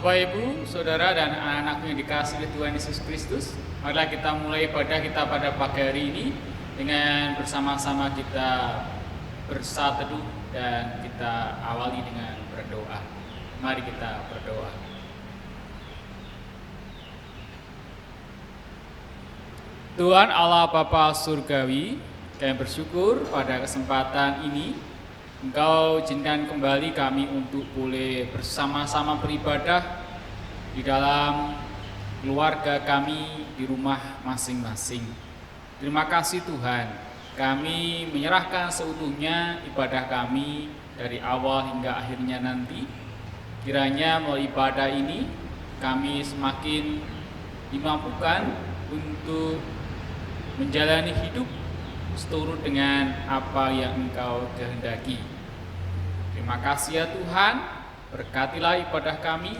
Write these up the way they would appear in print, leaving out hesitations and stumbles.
Bapak, Ibu, Saudara, dan anak-anakku yang dikasihi Tuhan Yesus Kristus, marilah kita mulai ibadah kita pada pagi hari ini dengan bersama-sama kita bersatu teduh dan kita awali dengan berdoa. Mari kita berdoa. Tuhan Allah Bapa Surgawi, kami bersyukur pada kesempatan ini Engkau izinkan kembali kami untuk boleh bersama-sama beribadah di dalam keluarga kami di rumah masing-masing. Terima kasih Tuhan, kami menyerahkan seutuhnya ibadah kami dari awal hingga akhirnya nanti. Kiranya melalui ibadah ini kami semakin dimampukan untuk menjalani hidup seturut dengan apa yang Engkau kehendaki. Terima kasih ya Tuhan, berkatilah ibadah kami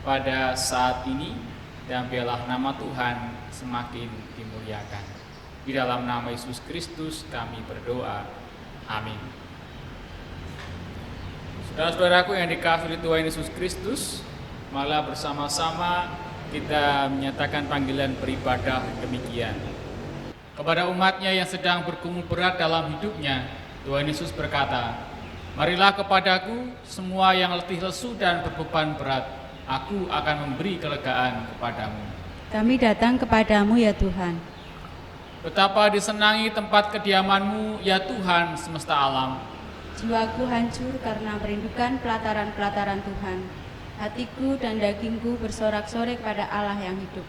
pada saat ini dan biarlah nama Tuhan semakin dimuliakan. Di dalam nama Yesus Kristus kami berdoa. Amin. Saudara-saudaraku yang dikasihi Tuhan Yesus Kristus, malah bersama-sama kita menyatakan panggilan beribadah demikian. Kepada umatnya yang sedang bergumul berat dalam hidupnya, Tuhan Yesus berkata, "Marilah kepadaku semua yang letih lesu dan berbeban berat, aku akan memberi kelegaan kepadamu." Kami datang kepadamu ya Tuhan. Betapa disenangi tempat kediamanmu ya Tuhan semesta alam. Jiwaku hancur karena merindukan pelataran-pelataran Tuhan. Hatiku dan dagingku bersorak-sorai pada Allah yang hidup.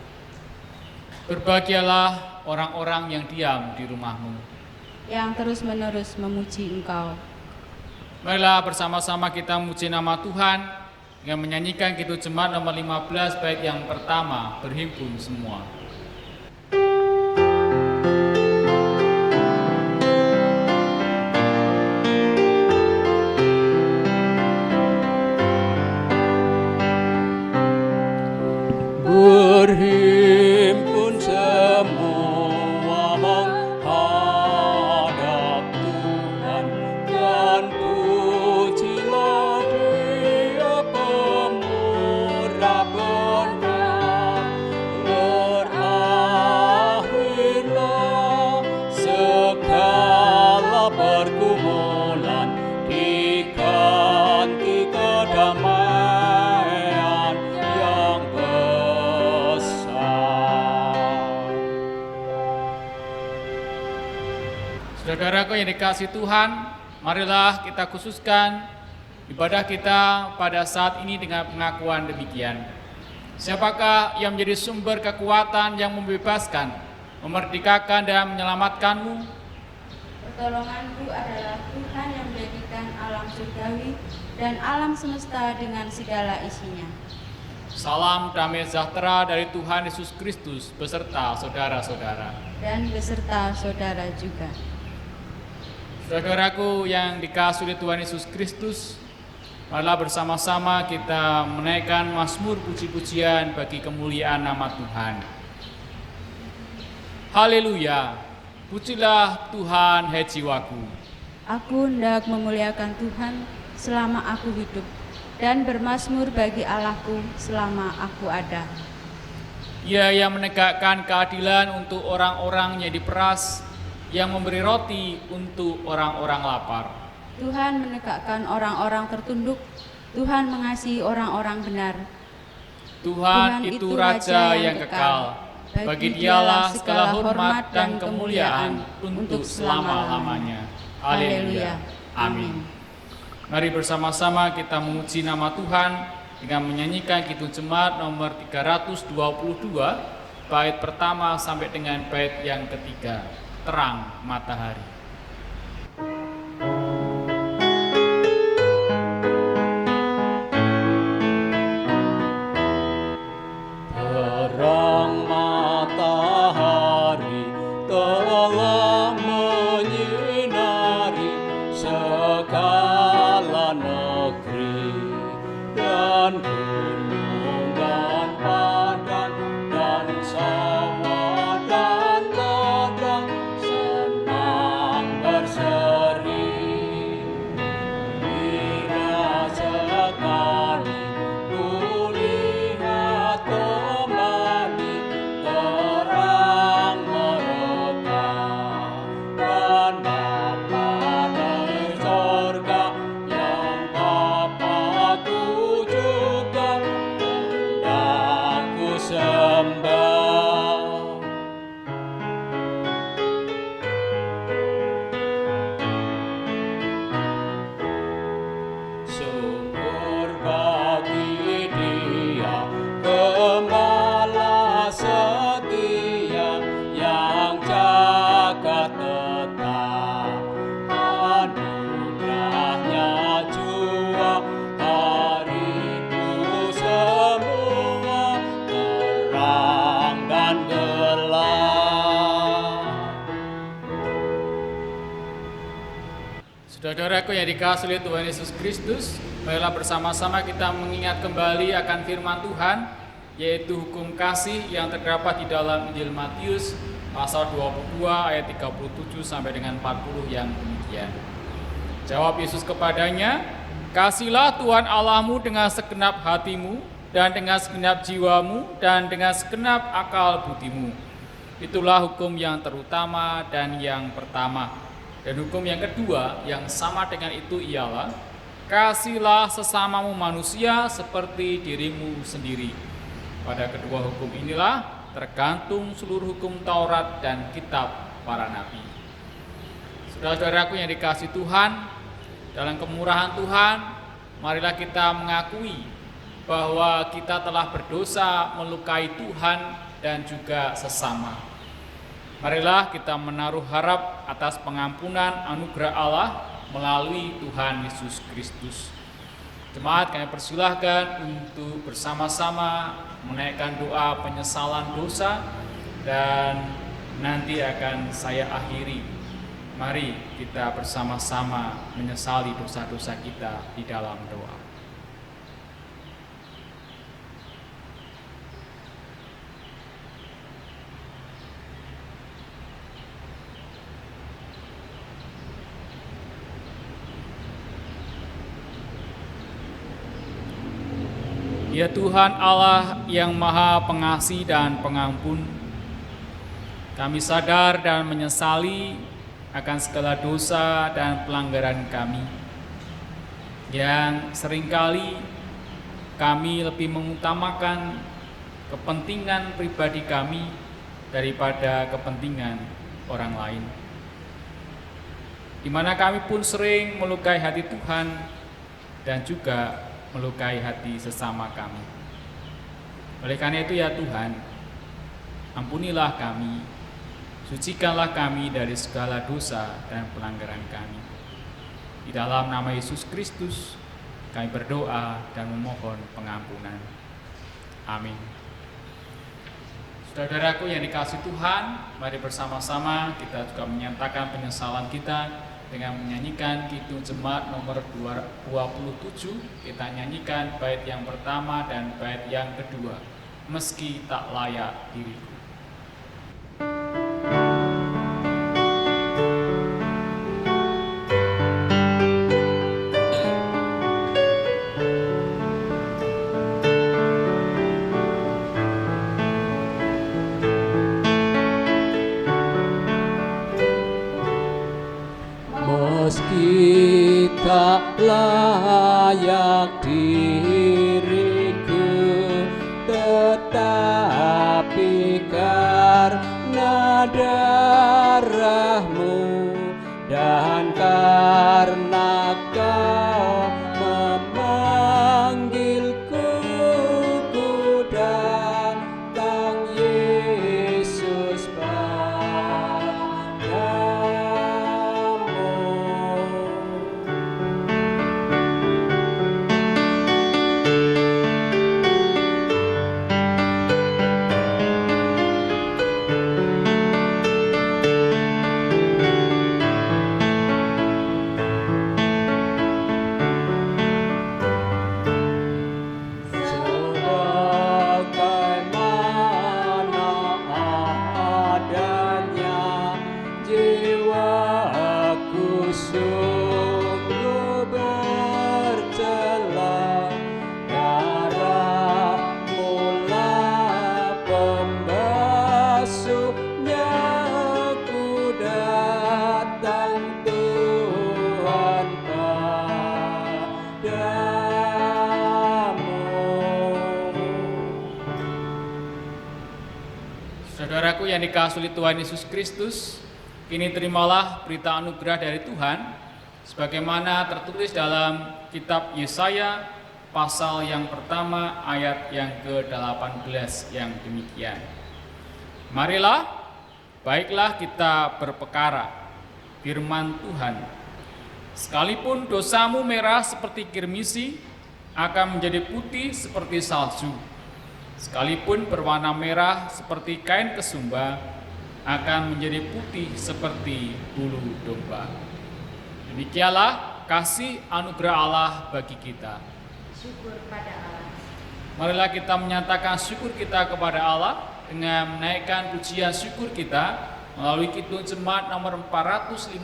Berbahagialah orang-orang yang diam di rumahmu, yang terus-menerus memuji Engkau. Marilah bersama-sama kita memuji nama Tuhan dengan menyanyikan Kidung Jemaat nomor 15 bait yang pertama, berhimpun semua. Berhimpun semua menghadap Tuhan, dan pujilah Dia pemurah benar. Berakhirlah segala pergumulan, diganti kedamaian yang Saudaraku yang dikasihi Tuhan, marilah kita khususkan ibadah kita pada saat ini dengan pengakuan demikian. Siapakah yang menjadi sumber kekuatan yang membebaskan, memerdekakan dan menyelamatkanmu? Pertolonganku adalah Tuhan yang menjadikan alam surgawi dan alam semesta dengan segala isinya. Salam damai sejahtera dari Tuhan Yesus Kristus beserta saudara-saudara. Dan beserta saudara juga. Saudaraku yang dikasihi Tuhan Yesus Kristus, marilah bersama-sama kita menaikkan mazmur puji-pujian bagi kemuliaan nama Tuhan. Haleluya, pujilah Tuhan hai jiwaku. Aku hendak memuliakan Tuhan selama aku hidup, dan bermazmur bagi Allahku selama aku ada. Ia yang menegakkan keadilan untuk orang-orang yang diperas, yang memberi roti untuk orang-orang lapar. Tuhan menegakkan orang-orang tertunduk, Tuhan mengasihi orang-orang benar. Tuhan itu Raja yang kekal, bagi Dialah segala hormat dan kemuliaan untuk selama-lamanya. Haleluya. Amin. Mari bersama-sama kita memuji nama Tuhan dengan menyanyikan Kidung Jemaat nomor 322, bait pertama sampai dengan bait yang ketiga, Terang Matahari. Terang matahari telah menyinari segala negeri, dan gunung dan padang dan sawah dan ladang senantiasa Saudaraku yang dikasihi oleh Tuhan Yesus Kristus, marilah bersama-sama kita mengingat kembali akan firman Tuhan, yaitu hukum kasih yang terdapat di dalam Injil Matius pasal 22 ayat 37 sampai dengan 40 yang demikian. Jawab Yesus kepadanya, "Kasihlah Tuhan Allahmu dengan segenap hatimu dan dengan segenap jiwamu dan dengan segenap akal budimu. Itulah hukum yang terutama dan yang pertama. Dan hukum yang kedua yang sama dengan itu ialah, kasihlah sesamamu manusia seperti dirimu sendiri. Pada kedua hukum inilah tergantung seluruh hukum Taurat dan kitab para nabi." Saudara-saudaraku yang dikasihi Tuhan, dalam kemurahan Tuhan, marilah kita mengakui bahwa kita telah berdosa melukai Tuhan dan juga sesama. Marilah kita menaruh harap atas pengampunan anugerah Allah melalui Tuhan Yesus Kristus. Jemaat, kami persilahkan untuk bersama-sama menaikkan doa penyesalan dosa dan nanti akan saya akhiri. Mari kita bersama-sama menyesali dosa-dosa kita di dalam doa. Ya Tuhan Allah yang Maha Pengasih dan Pengampun, kami sadar dan menyesali akan segala dosa dan pelanggaran kami, yang seringkali kami lebih mengutamakan kepentingan pribadi kami daripada kepentingan orang lain, di mana kami pun sering melukai hati Tuhan dan juga melukai hati sesama kami. Oleh karena itu ya Tuhan, ampunilah kami, sucikanlah kami dari segala dosa dan pelanggaran kami. Di dalam nama Yesus Kristus, kami berdoa dan memohon pengampunan. Amin. Saudaraku yang dikasihi Tuhan, mari bersama-sama kita juga menyatakan penyesalan kita dengan menyanyikan Kidung Jemaat nomor 27. Kita nyanyikan bait yang pertama dan bait yang kedua, "Meski tak layak diriku." Meski tak layak diriku, tetapi karena darahmu dan karena Kau memanggilku, ku datang Yesus padamu. Sebagaimana adanya, jiwaku sungguh bercela. Darah-Mulah pembasuhnya, ku datang Tuhan padamu. Saudaraku yang dikasihi Tuhan Yesus Kristus, kini terimalah berita anugerah dari Tuhan sebagaimana tertulis dalam kitab Yesaya pasal yang pertama ayat yang ke-18 yang demikian. "Marilah, baiklah kita berpekara, firman Tuhan. Sekalipun dosamu merah seperti kirmisi, akan menjadi putih seperti salju. Sekalipun berwarna merah seperti kain kesumba, akan menjadi putih seperti bulu domba." Demikianlah kasih anugerah Allah bagi kita. Syukur pada Allah. Marilah kita menyatakan syukur kita kepada Allah dengan menaikkan pujian syukur kita melalui Kidung Jemaat nomor 450,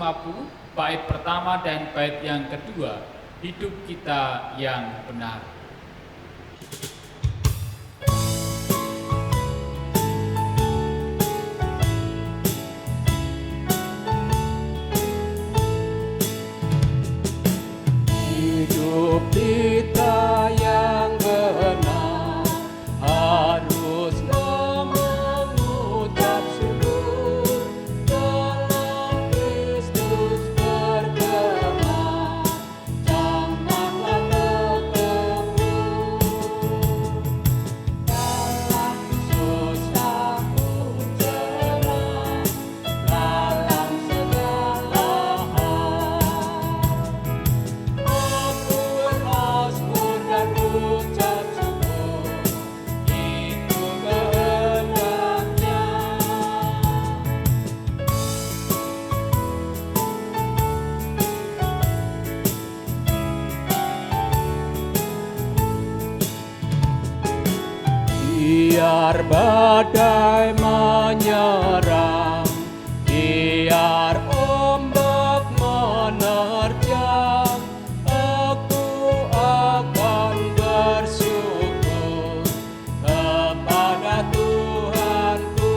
bait pertama dan bait yang kedua, hidup kita yang benar. Hidup kita yang benar harus mengucap syukur dalam Kristus berkenan, janganlah terkebun dalam susah ujian, dalam segala hal. Aku bermasmur dan ucap syukur, itu kehendaknya. Biar badai menyerang, biar ombak menerjang, aku akan bersyukur kepada Tuhanku.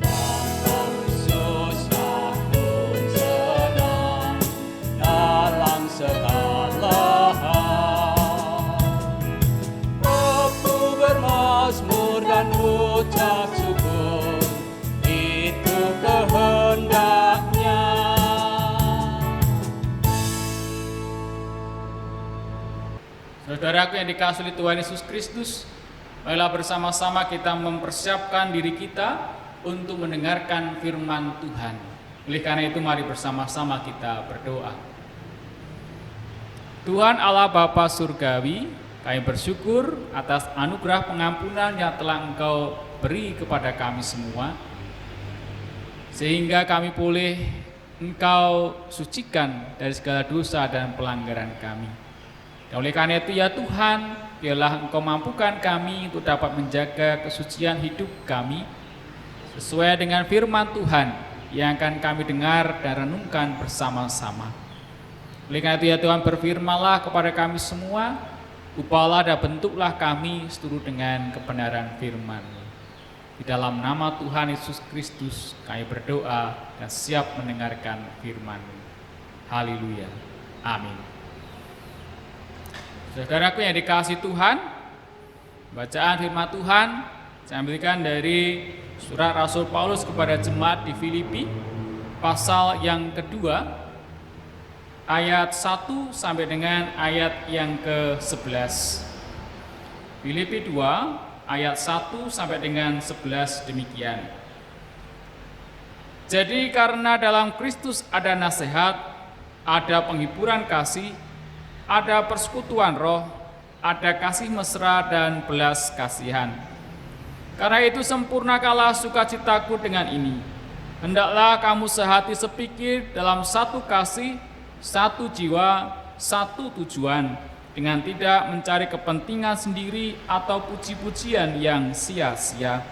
Dalam susah pun senang, dalam segala hal. Aku bermasmur dan ucap syukur, itu kehendaknya. Saudaraku yang dikasihi oleh Tuhan Yesus Kristus, marilah bersama-sama kita mempersiapkan diri kita untuk mendengarkan firman Tuhan. Oleh karena itu mari bersama-sama kita berdoa. Tuhan Allah Bapa Surgawi, kami bersyukur atas anugerah pengampunan yang telah Engkau beri kepada kami semua, sehingga kami boleh Engkau sucikan dari segala dosa dan pelanggaran kami. Dan oleh karena itu ya Tuhan, biarlah Engkau mampukan kami untuk dapat menjaga kesucian hidup kami sesuai dengan firman Tuhan yang akan kami dengar dan renungkan bersama-sama. Oleh karena itu ya Tuhan, berfirmanlah kepada kami semua, upalah dan bentuklah kami seturut dengan kebenaran firman-Mu. Di dalam nama Tuhan Yesus Kristus kami berdoa dan siap mendengarkan firman-Mu. Haleluya. Amin. Saudaraku yang dikasihi Tuhan, bacaan firman Tuhan saya ambilkan dari surat Rasul Paulus kepada jemaat di Filipi, pasal yang kedua, ayat 1 sampai dengan ayat yang ke-11. Filipi 2 ayat 1 sampai dengan 11 demikian. Jadi karena dalam Kristus ada nasihat, ada penghiburan kasih, ada persekutuan roh, ada kasih mesra dan belas kasihan. Karena itu sempurnakanlah sukacitaku dengan ini. Hendaklah kamu sehati sepikir dalam satu kasih, satu jiwa, satu tujuan, dengan tidak mencari kepentingan sendiri atau puji-pujian yang sia-sia.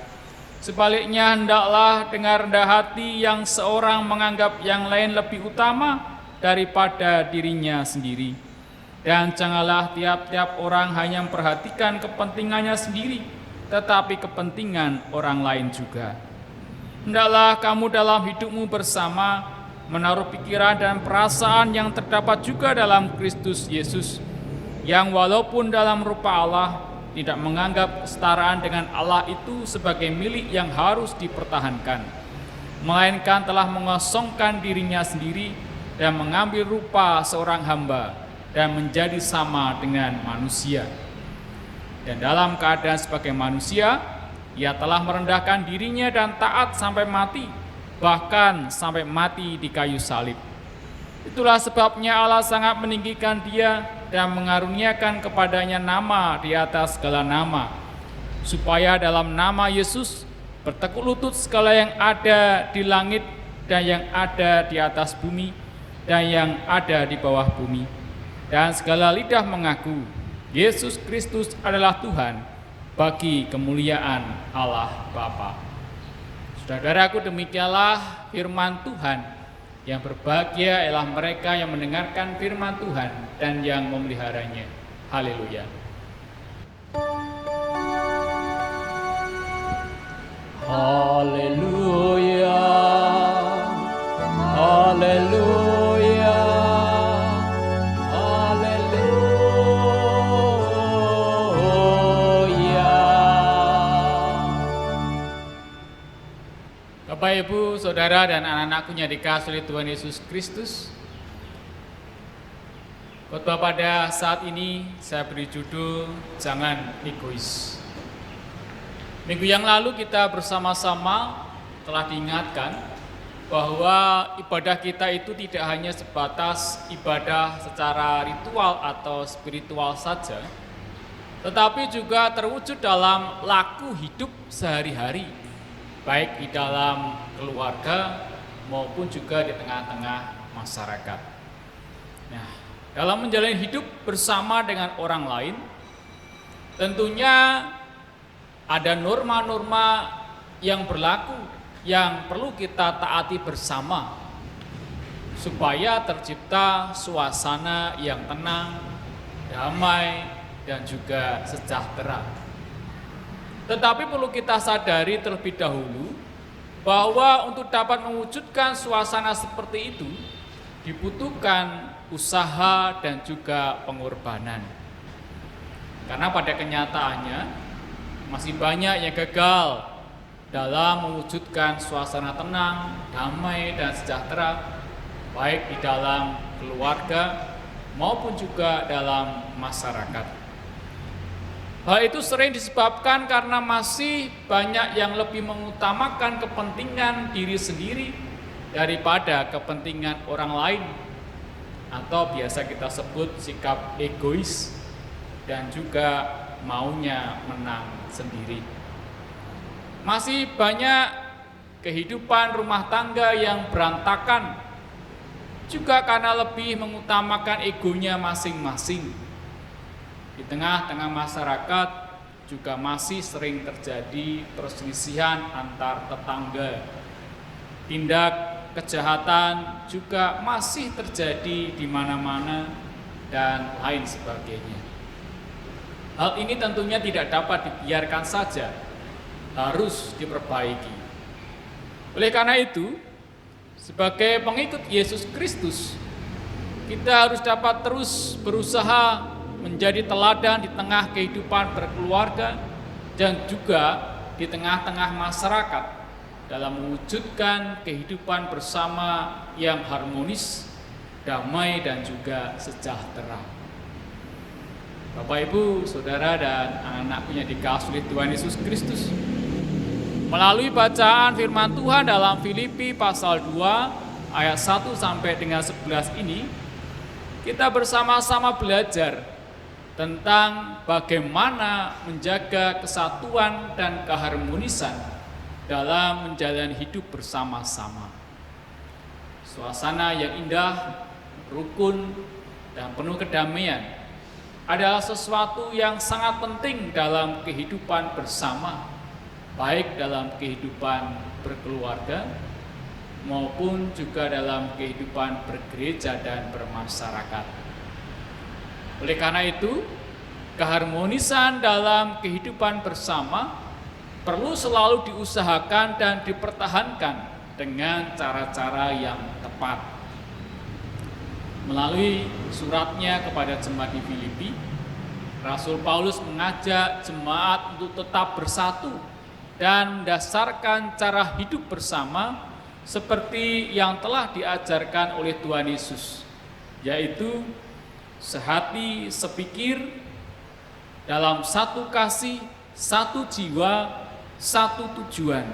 Sebaliknya hendaklah dengan rendah hati yang seorang menganggap yang lain lebih utama daripada dirinya sendiri. Dan janganlah tiap-tiap orang hanya memperhatikan kepentingannya sendiri, tetapi kepentingan orang lain juga. Hendaklah kamu dalam hidupmu bersama menaruh pikiran dan perasaan yang terdapat juga dalam Kristus Yesus, yang walaupun dalam rupa Allah tidak menganggap kesetaraan dengan Allah itu sebagai milik yang harus dipertahankan, melainkan telah mengosongkan dirinya sendiri dan mengambil rupa seorang hamba dan menjadi sama dengan manusia. Dan dalam keadaan sebagai manusia, ia telah merendahkan dirinya dan taat sampai mati, bahkan sampai mati di kayu salib. Itulah sebabnya Allah sangat meninggikan dia dan mengaruniakan kepadanya nama di atas segala nama, supaya dalam nama Yesus bertekuk lutut segala yang ada di langit dan yang ada di atas bumi dan yang ada di bawah bumi. Dan segala lidah mengaku Yesus Kristus adalah Tuhan bagi kemuliaan Allah Bapa. Saudaraku, demikianlah firman Tuhan. Yang berbahagia ialah mereka yang mendengarkan firman Tuhan dan yang memeliharanya. Haleluya. Haleluya, haleluya, haleluya. Bapak, Ibu, Saudara, dan anak-anakku yang dikasihi oleh Tuhan Yesus Kristus, khotbah pada saat ini saya beri judul Jangan Egois. Minggu yang lalu kita bersama-sama telah diingatkan bahwa ibadah kita itu tidak hanya sebatas ibadah secara ritual atau spiritual saja, tetapi juga terwujud dalam laku hidup sehari-hari, baik di dalam keluarga maupun juga di tengah-tengah masyarakat. Nah, dalam menjalani hidup bersama dengan orang lain, tentunya ada norma-norma yang berlaku yang perlu kita taati bersama supaya tercipta suasana yang tenang, damai, dan juga sejahtera. Tetapi perlu kita sadari terlebih dahulu bahwa untuk dapat mewujudkan suasana seperti itu dibutuhkan usaha dan juga pengorbanan. Karena pada kenyataannya masih banyak yang gagal dalam mewujudkan suasana tenang, damai, dan sejahtera, baik di dalam keluarga maupun juga dalam masyarakat. Hal itu sering disebabkan karena masih banyak yang lebih mengutamakan kepentingan diri sendiri daripada kepentingan orang lain, atau biasa kita sebut sikap egois dan juga maunya menang sendiri. Masih banyak kehidupan rumah tangga yang berantakan juga karena lebih mengutamakan egonya masing-masing. Di tengah-tengah masyarakat juga masih sering terjadi perselisihan antar tetangga. Tindak kejahatan juga masih terjadi di mana-mana dan lain sebagainya. Hal ini tentunya tidak dapat dibiarkan saja, harus diperbaiki. Oleh karena itu, sebagai pengikut Yesus Kristus, kita harus dapat terus berusaha menjadi teladan di tengah kehidupan berkeluarga dan juga di tengah-tengah masyarakat dalam mewujudkan kehidupan bersama yang harmonis, damai, dan juga sejahtera. Bapak, Ibu, Saudara, dan anak-anakku yang dikasihi oleh Tuhan Yesus Kristus, melalui bacaan firman Tuhan dalam Filipi pasal 2 ayat 1 sampai dengan 11 ini, kita bersama-sama belajar tentang bagaimana menjaga kesatuan dan keharmonisan dalam menjalani hidup bersama-sama. Suasana yang indah, rukun, dan penuh kedamaian adalah sesuatu yang sangat penting dalam kehidupan bersama, baik dalam kehidupan berkeluarga maupun juga dalam kehidupan bergereja dan bermasyarakat. Oleh karena itu, keharmonisan dalam kehidupan bersama perlu selalu diusahakan dan dipertahankan dengan cara-cara yang tepat. Melalui suratnya kepada jemaat di Filipi, Rasul Paulus mengajak jemaat untuk tetap bersatu dan mendasarkan cara hidup bersama seperti yang telah diajarkan oleh Tuhan Yesus, yaitu sehati, sepikir, dalam satu kasih, satu jiwa, satu tujuan,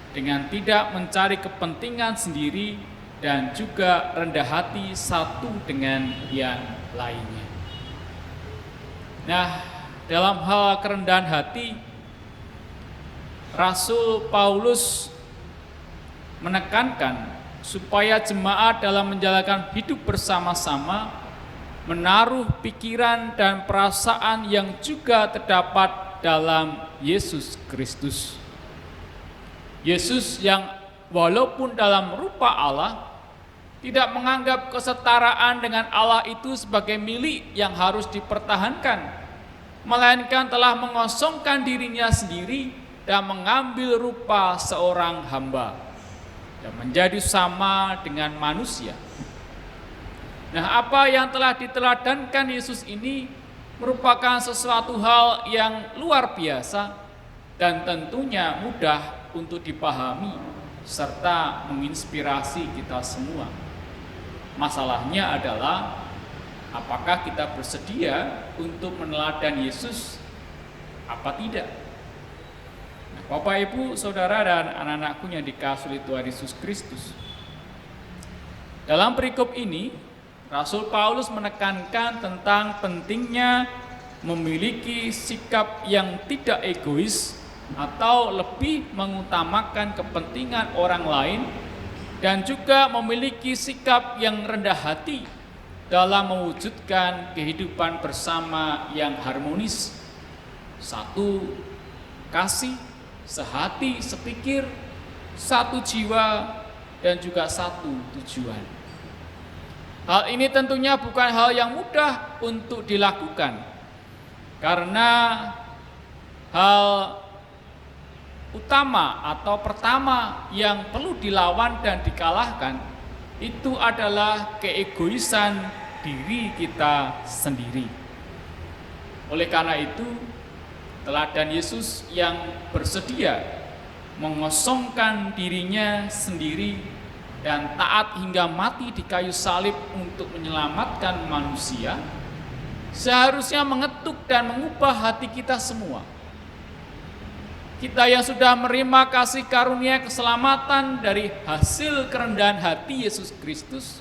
dengan tidak mencari kepentingan sendiri dan juga rendah hati satu dengan yang lainnya. Nah, dalam hal kerendahan hati, Rasul Paulus menekankan supaya jemaat dalam menjalankan hidup bersama-sama menaruh pikiran dan perasaan yang juga terdapat dalam Yesus Kristus. Yesus yang walaupun dalam rupa Allah, tidak menganggap kesetaraan dengan Allah itu sebagai milik yang harus dipertahankan, melainkan telah mengosongkan dirinya sendiri dan mengambil rupa seorang hamba dan menjadi sama dengan manusia. Nah, apa yang telah diteladankan Yesus ini merupakan sesuatu hal yang luar biasa dan tentunya mudah untuk dipahami serta menginspirasi kita semua. Masalahnya adalah apakah kita bersedia untuk meneladan Yesus apa tidak? Nah, Bapak, Ibu, Saudara, dan anak-anakku yang dikasihi Tuhan Yesus Kristus. Dalam perikop ini, Rasul Paulus menekankan tentang pentingnya memiliki sikap yang tidak egois atau lebih mengutamakan kepentingan orang lain, dan juga memiliki sikap yang rendah hati dalam mewujudkan kehidupan bersama yang harmonis. Satu kasih, sehati, sepikir, satu jiwa, dan juga satu tujuan. Hal ini tentunya bukan hal yang mudah untuk dilakukan, karena hal utama atau pertama yang perlu dilawan dan dikalahkan itu adalah keegoisan diri kita sendiri. Oleh karena itu, teladan Yesus yang bersedia mengosongkan dirinya sendiri dan taat hingga mati di kayu salib untuk menyelamatkan manusia, seharusnya mengetuk dan mengubah hati kita semua. Kita yang sudah menerima kasih karunia keselamatan dari hasil kerendahan hati Yesus Kristus,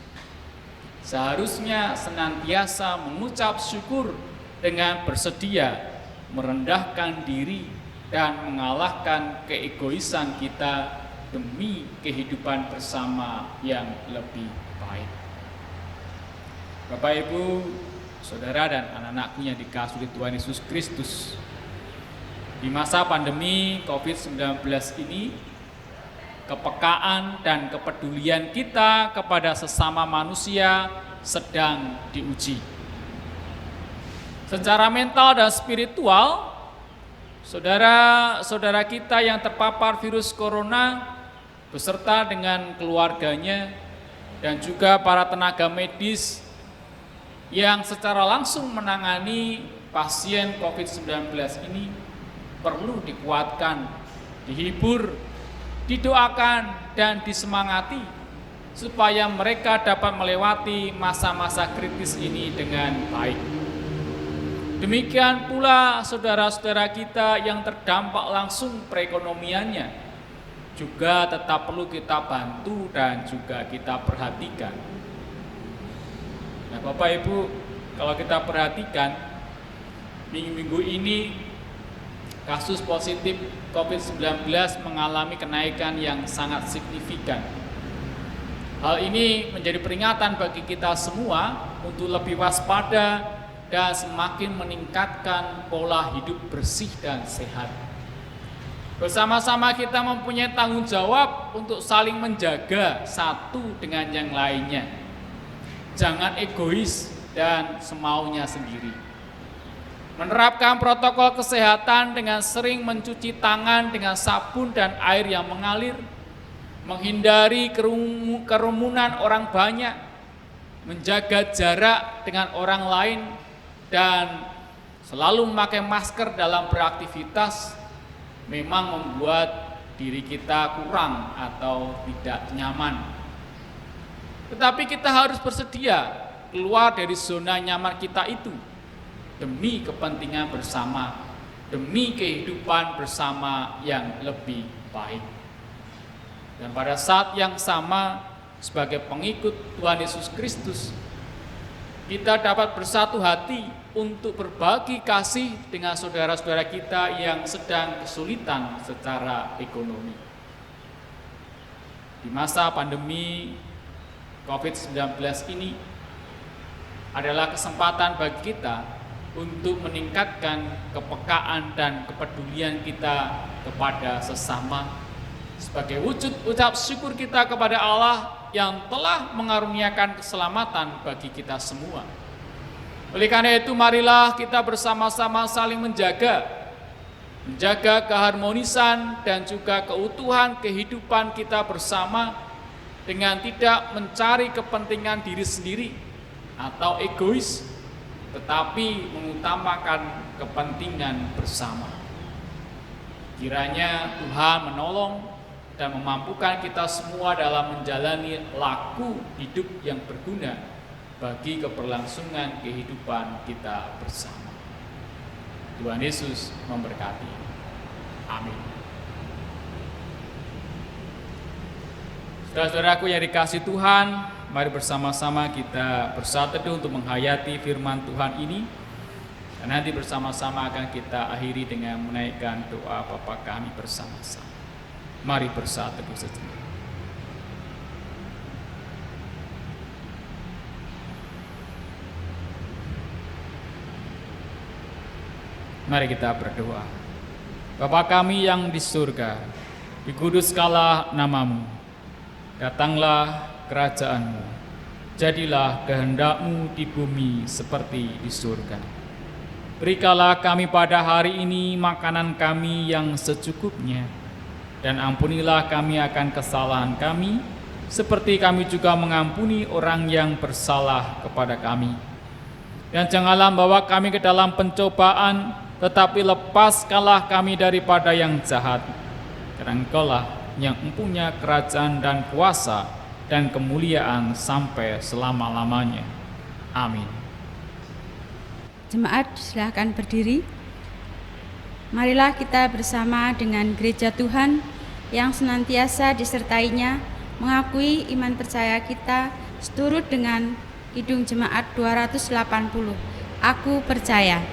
seharusnya senantiasa mengucap syukur dengan bersedia merendahkan diri dan mengalahkan keegoisan kita demi kehidupan bersama yang lebih baik. Bapak, Ibu, Saudara, dan anak-anakku yang dikasihi Tuhan Yesus Kristus, di masa pandemi COVID-19 ini, kepekaan dan kepedulian kita kepada sesama manusia sedang diuji. Secara mental dan spiritual, saudara-saudara kita yang terpapar virus corona beserta dengan keluarganya dan juga para tenaga medis yang secara langsung menangani pasien COVID-19 ini perlu dikuatkan, dihibur, didoakan, dan disemangati supaya mereka dapat melewati masa-masa kritis ini dengan baik. Demikian pula saudara-saudara kita yang terdampak langsung perekonomiannya juga tetap perlu kita bantu dan juga kita perhatikan. Nah, Bapak Ibu, kalau kita perhatikan minggu-minggu ini kasus positif COVID-19 mengalami kenaikan yang sangat signifikan. Hal ini menjadi peringatan bagi kita semua untuk lebih waspada dan semakin meningkatkan pola hidup bersih dan sehat. Bersama-sama kita mempunyai tanggung jawab untuk saling menjaga satu dengan yang lainnya. Jangan egois dan semaunya sendiri. Menerapkan protokol kesehatan dengan sering mencuci tangan dengan sabun dan air yang mengalir, menghindari kerumunan orang banyak, menjaga jarak dengan orang lain, dan selalu memakai masker dalam beraktivitas memang membuat diri kita kurang atau tidak nyaman. Tetapi kita harus bersedia keluar dari zona nyaman kita itu demi kepentingan bersama, demi kehidupan bersama yang lebih baik. Dan pada saat yang sama, sebagai pengikut Tuhan Yesus Kristus, kita dapat bersatu hati untuk berbagi kasih dengan saudara-saudara kita yang sedang kesulitan secara ekonomi. di masa pandemi COVID-19 ini adalah kesempatan bagi kita untuk meningkatkan kepekaan dan kepedulian kita kepada sesama sebagai wujud ucap syukur kita kepada Allah yang telah mengaruniakan keselamatan bagi kita semua. Oleh karena itu, marilah kita bersama-sama saling menjaga keharmonisan dan juga keutuhan kehidupan kita bersama dengan tidak mencari kepentingan diri sendiri atau egois, tetapi mengutamakan kepentingan bersama. Kiranya Tuhan menolong dan memampukan kita semua dalam menjalani laku hidup yang berguna bagi keberlangsungan kehidupan kita bersama. Tuhan Yesus memberkati. Amin. Saudara-saudaraku yang dikasihi Tuhan, mari bersama-sama kita bersatu teduh untuk menghayati firman Tuhan ini. Dan nanti bersama-sama akan kita akhiri dengan menaikkan doa Bapa kami bersama-sama. Mari bersatu teduh sejenak. Mari kita berdoa. Bapa kami yang di surga, dikuduskanlah namamu. Datanglah kerajaanmu, jadilah kehendak-Mu di bumi seperti di surga. Berikanlah kami pada hari ini makanan kami yang secukupnya, dan ampunilah kami akan kesalahan kami, seperti kami juga mengampuni orang yang bersalah kepada kami. Dan janganlah membawa kami ke dalam pencobaan, tetapi lepaskanlah kami daripada yang jahat. Karena Engkau-lah yang mempunyai kerajaan dan kuasa dan kemuliaan sampai selama-lamanya. Amin. Jemaat silakan berdiri. Marilah kita bersama dengan gereja Tuhan yang senantiasa disertainya mengakui iman percaya kita seturut dengan Kidung Jemaat 280. Aku percaya.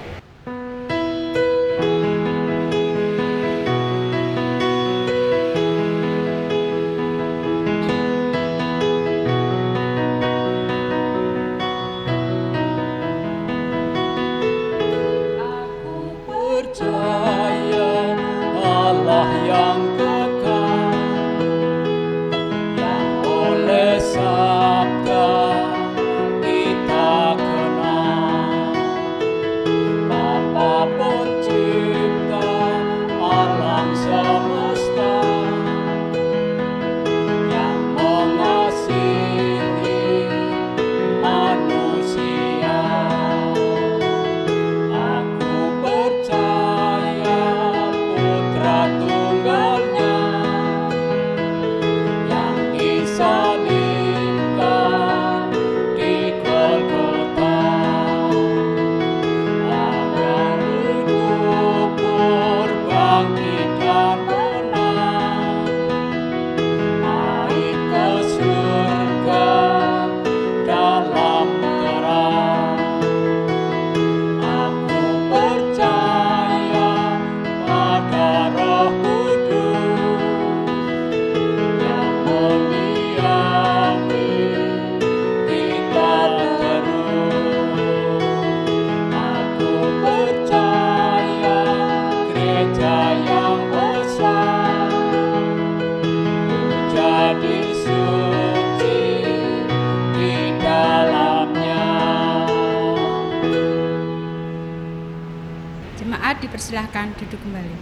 Dipersilahkan duduk kembali.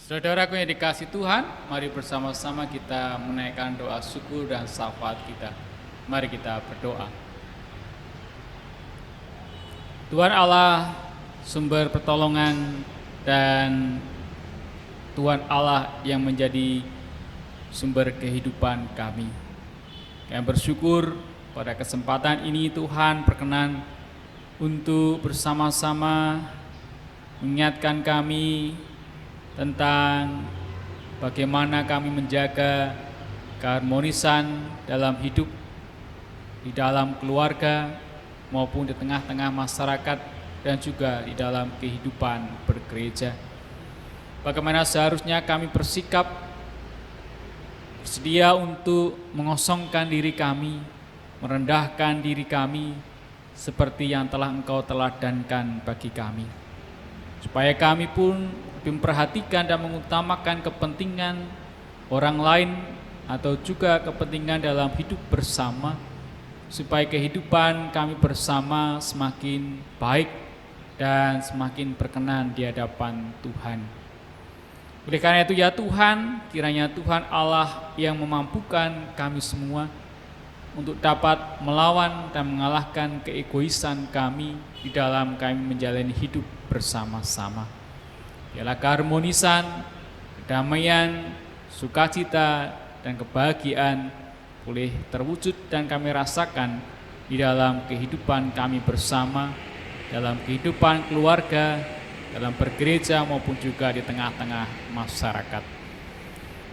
Saudaraku yang dikasihi Tuhan, mari bersama-sama kita menaikkan doa syukur dan syafaat kita. Mari kita berdoa. Tuhan Allah, sumber pertolongan dan Tuhan Allah yang menjadi sumber kehidupan kami. Kami bersyukur pada kesempatan ini Tuhan berkenan untuk bersama-sama mengingatkan kami tentang bagaimana kami menjaga keharmonisan dalam hidup, di dalam keluarga maupun di tengah-tengah masyarakat dan juga di dalam kehidupan bergereja. Bagaimana seharusnya kami bersikap bersedia untuk mengosongkan diri kami, merendahkan diri kami, seperti yang telah Engkau teladankan bagi kami. Supaya kami pun lebih memperhatikan dan mengutamakan kepentingan orang lain atau juga kepentingan dalam hidup bersama, supaya kehidupan kami bersama semakin baik dan semakin berkenan di hadapan Tuhan. Oleh karena itu ya Tuhan, kiranya Tuhan Allah yang memampukan kami semua untuk dapat melawan dan mengalahkan keegoisan kami di dalam kami menjalani hidup bersama-sama. Biarlah keharmonisan, kedamaian, sukacita, dan kebahagiaan boleh terwujud dan kami rasakan di dalam kehidupan kami bersama, dalam kehidupan keluarga, dalam bergereja maupun juga di tengah-tengah masyarakat.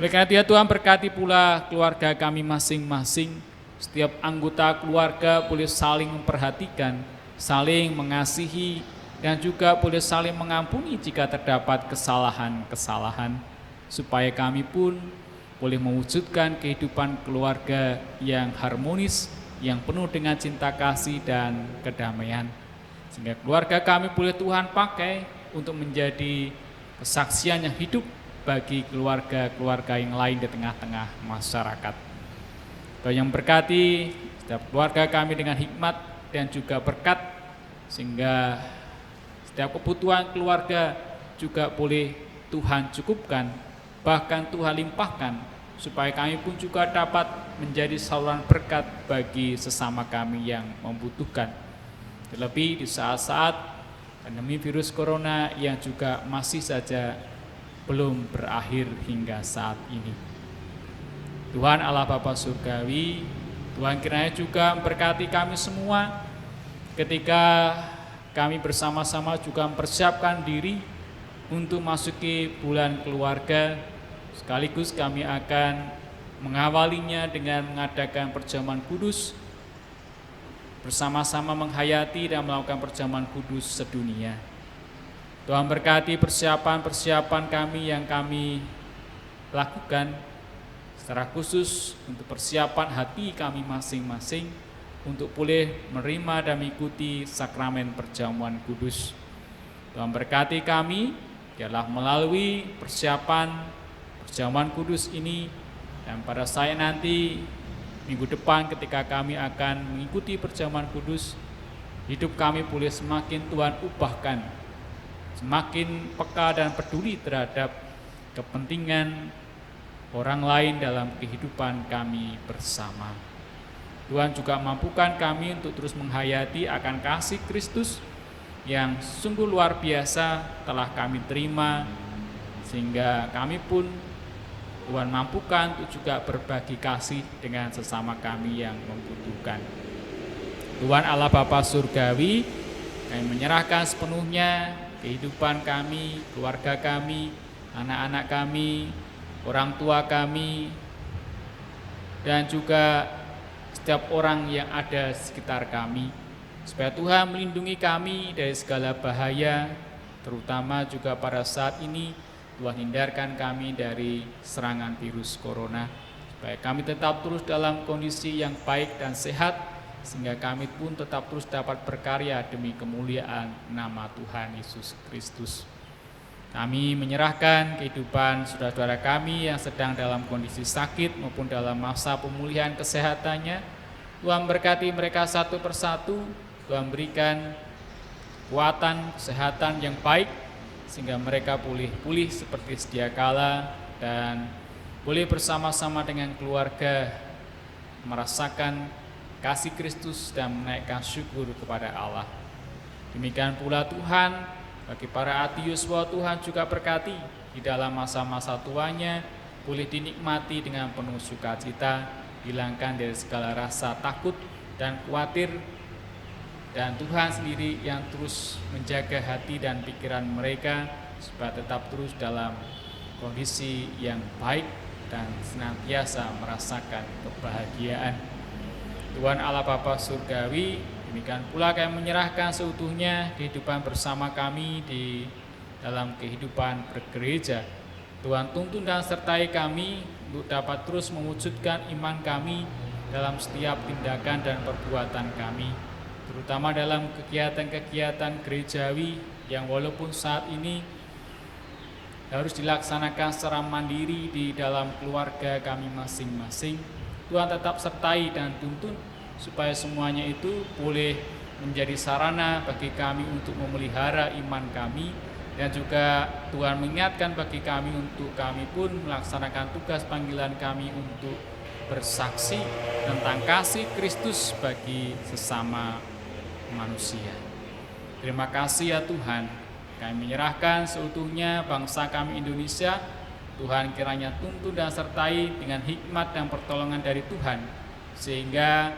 Oleh karena itu ya Tuhan, berkati pula keluarga kami masing-masing. Setiap anggota keluarga boleh saling memperhatikan, saling mengasihi, dan juga boleh saling mengampuni jika terdapat kesalahan-kesalahan, supaya kami pun boleh mewujudkan kehidupan keluarga yang harmonis, yang penuh dengan cinta kasih dan kedamaian. Sehingga keluarga kami boleh Tuhan pakai untuk menjadi kesaksian yang hidup bagi keluarga-keluarga yang lain di tengah-tengah masyarakat. Tuhan yang berkati setiap keluarga kami dengan hikmat dan juga berkat, sehingga setiap kebutuhan keluarga juga boleh Tuhan cukupkan, bahkan Tuhan limpahkan, supaya kami pun juga dapat menjadi saluran berkat bagi sesama kami yang membutuhkan. Terlebih di saat-saat pandemi virus corona yang juga masih saja belum berakhir hingga saat ini. Tuhan Allah Bapa Surgawi, Tuhan kiranya juga memberkati kami semua ketika kami bersama-sama juga mempersiapkan diri untuk masuki bulan keluarga, sekaligus kami akan mengawalinya dengan mengadakan perjamuan kudus, bersama-sama menghayati dan melakukan perjamuan kudus sedunia. Tuhan berkati persiapan-persiapan kami yang kami lakukan, secara khusus untuk persiapan hati kami masing-masing untuk boleh menerima dan mengikuti sakramen perjamuan kudus. Tuhan berkati kami, biarlah melalui persiapan perjamuan kudus ini, dan pada saya nanti minggu depan ketika kami akan mengikuti perjamuan kudus, hidup kami boleh semakin Tuhan ubahkan, semakin peka dan peduli terhadap kepentingan orang lain dalam kehidupan kami bersama. Tuhan juga mampukan kami untuk terus menghayati akan kasih Kristus yang sungguh luar biasa telah kami terima, sehingga kami pun Tuhan mampukan untuk juga berbagi kasih dengan sesama kami yang membutuhkan. Tuhan Allah Bapa Surgawi, kami menyerahkan sepenuhnya kehidupan kami, keluarga kami, anak-anak kami, orang tua kami, dan juga setiap orang yang ada di sekitar kami, supaya Tuhan melindungi kami dari segala bahaya, terutama juga pada saat ini Tuhan hindarkan kami dari serangan virus corona, supaya kami tetap terus dalam kondisi yang baik dan sehat, sehingga kami pun tetap terus dapat berkarya demi kemuliaan nama Tuhan Yesus Kristus. Kami menyerahkan kehidupan saudara-saudara kami yang sedang dalam kondisi sakit maupun dalam masa pemulihan kesehatannya. Tuhan berkati mereka satu persatu, Tuhan berikan kekuatan, kesehatan yang baik, sehingga mereka boleh pulih seperti sedia kala dan boleh bersama-sama dengan keluarga merasakan kasih Kristus dan menaikkan syukur kepada Allah. Demikian pula Tuhan, bagi para ati Yuswa, Tuhan juga berkati di dalam masa-masa tuanya boleh dinikmati dengan penuh sukacita, hilangkan dari segala rasa takut dan khawatir, dan Tuhan sendiri yang terus menjaga hati dan pikiran mereka supaya tetap terus dalam kondisi yang baik dan senantiasa merasakan kebahagiaan. Tuhan Allah Bapa Surgawi, demikian pula kami menyerahkan seutuhnya kehidupan bersama kami di dalam kehidupan bergereja. Tuhan tuntun dan sertai kami untuk dapat terus mewujudkan iman kami dalam setiap tindakan dan perbuatan kami, terutama dalam kegiatan-kegiatan gerejawi yang walaupun saat ini harus dilaksanakan secara mandiri di dalam keluarga kami masing-masing. Tuhan tetap sertai dan tuntun supaya semuanya itu boleh menjadi sarana bagi kami untuk memelihara iman kami, dan juga Tuhan mengingatkan bagi kami untuk kami pun melaksanakan tugas panggilan kami untuk bersaksi tentang kasih Kristus bagi sesama manusia. Terima kasih ya Tuhan, kami menyerahkan seutuhnya bangsa kami Indonesia. Tuhan kiranya tuntun dan sertai dengan hikmat dan pertolongan dari Tuhan, sehingga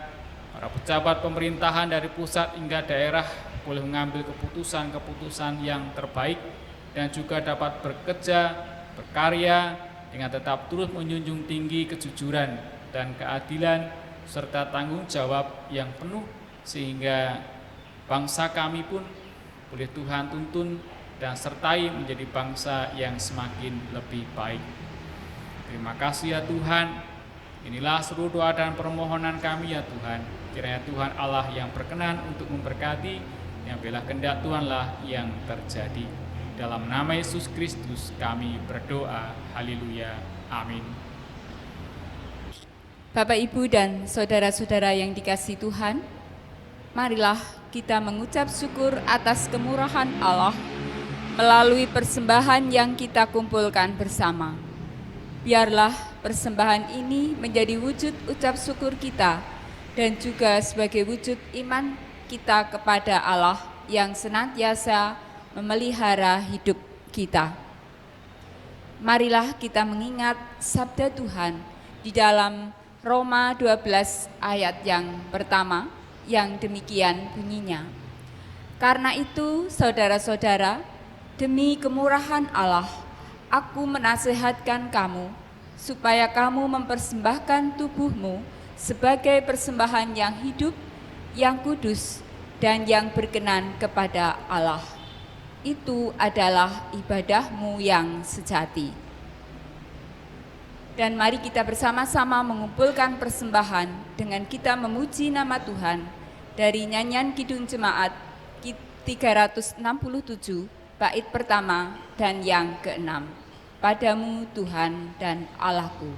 para pejabat pemerintahan dari pusat hingga daerah boleh mengambil keputusan-keputusan yang terbaik dan juga dapat bekerja, berkarya dengan tetap terus menjunjung tinggi kejujuran dan keadilan serta tanggung jawab yang penuh, sehingga bangsa kami pun boleh Tuhan tuntun dan sertai menjadi bangsa yang semakin lebih baik. Terima kasih ya Tuhan. Inilah seluruh doa dan permohonan kami ya Tuhan. Kiranya Tuhan Allah yang berkenan untuk memberkati, yang bila kehendak Tuhanlah yang terjadi. Dalam nama Yesus Kristus kami berdoa. Haleluya. Amin. Bapak, Ibu, dan saudara-saudara yang dikasihi Tuhan, marilah kita mengucap syukur atas kemurahan Allah melalui persembahan yang kita kumpulkan bersama. Biarlah persembahan ini menjadi wujud ucap syukur kita dan juga sebagai wujud iman kita kepada Allah yang senantiasa memelihara hidup kita. Marilah kita mengingat sabda Tuhan di dalam Roma 12 ayat yang pertama yang demikian bunyinya. Karena itu saudara-saudara, demi kemurahan Allah, aku menasihatkan kamu supaya kamu mempersembahkan tubuhmu sebagai persembahan yang hidup, yang kudus, dan yang berkenan kepada Allah. Itu adalah ibadahmu yang sejati. Dan mari kita bersama-sama mengumpulkan persembahan dengan kita memuji nama Tuhan dari nyanyian Kidung Jemaat 367 bait pertama dan yang keenam. Padamu Tuhan dan Allahku.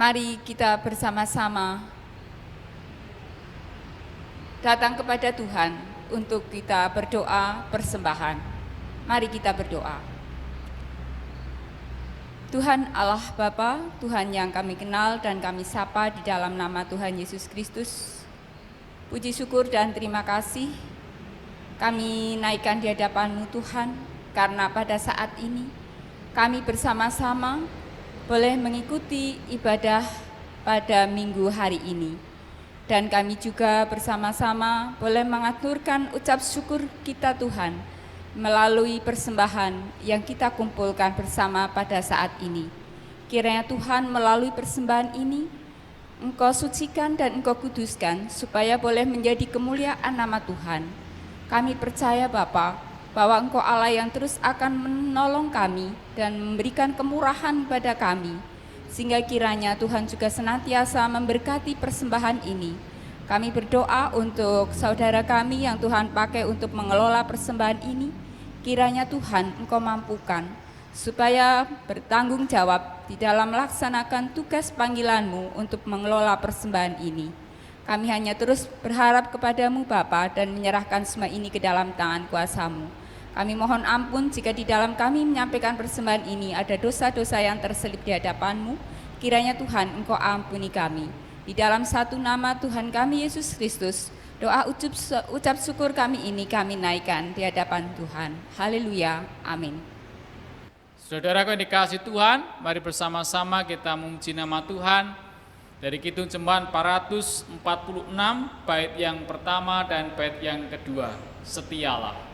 Mari kita bersama-sama datang kepada Tuhan untuk kita berdoa persembahan. Mari kita berdoa. Tuhan Allah Bapa, Tuhan yang kami kenal dan kami sapa di dalam nama Tuhan Yesus Kristus. Puji syukur dan terima kasih kami naikkan di hadapan-Mu Tuhan, karena pada saat ini kami bersama-sama boleh mengikuti ibadah pada minggu hari ini. Dan kami juga bersama-sama boleh mengaturkan ucap syukur kita Tuhan melalui persembahan yang kita kumpulkan bersama pada saat ini. Kiranya Tuhan melalui persembahan ini Engkau sucikan dan Engkau kuduskan supaya boleh menjadi kemuliaan nama Tuhan. Kami percaya Bapa bahwa Engkau Allah yang terus akan menolong kami dan memberikan kemurahan pada kami, sehingga kiranya Tuhan juga senantiasa memberkati persembahan ini. Kami berdoa untuk saudara kami yang Tuhan pakai untuk mengelola persembahan ini. Kiranya Tuhan Engkau mampukan supaya bertanggung jawab di dalam melaksanakan tugas panggilan-Mu untuk mengelola persembahan ini. Kami hanya terus berharap kepada-Mu Bapa dan menyerahkan semua ini ke dalam tangan kuasa-Mu. Kami mohon ampun jika di dalam kami menyampaikan persembahan ini ada dosa-dosa yang terselip di hadapan-Mu. Kiranya Tuhan Engkau ampuni kami. Di dalam satu nama Tuhan kami Yesus Kristus, doa ucap syukur kami ini kami naikkan di hadapan Tuhan. Haleluya, amin. Saudaraku yang dikasihi Tuhan, mari bersama-sama kita memuji nama Tuhan dari Kidung Jemaat 446, bait yang pertama dan bait yang kedua. Setialah.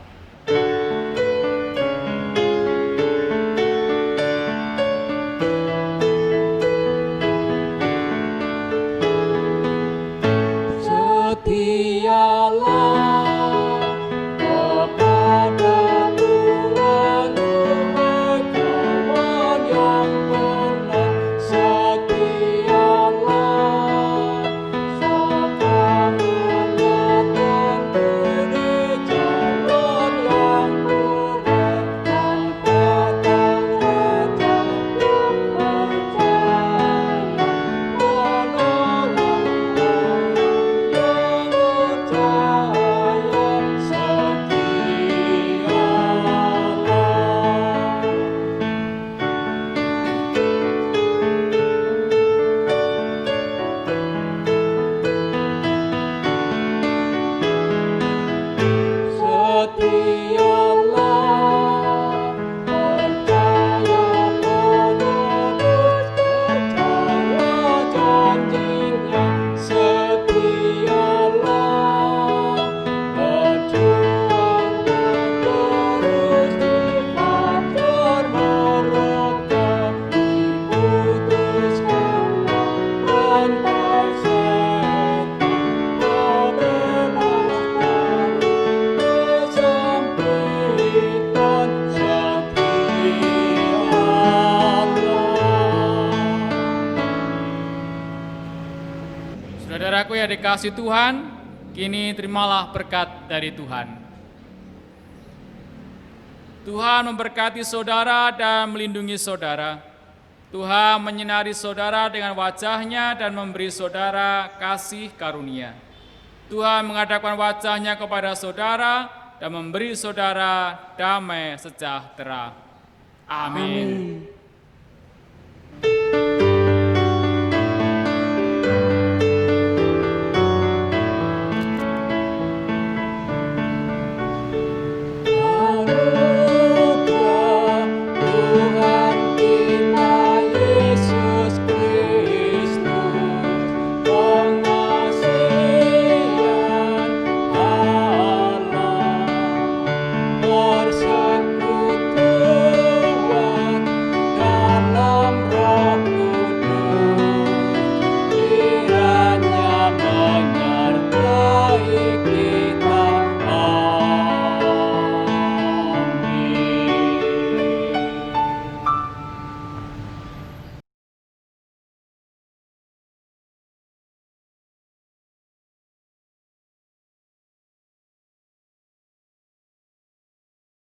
Saudaraku yang dikasihi Tuhan, kini terimalah berkat dari Tuhan. Tuhan memberkati saudara dan melindungi saudara. Tuhan menyinari saudara dengan wajah-Nya dan memberi saudara kasih karunia. Tuhan menghadapkan wajah-Nya kepada saudara dan memberi saudara damai sejahtera. Amin.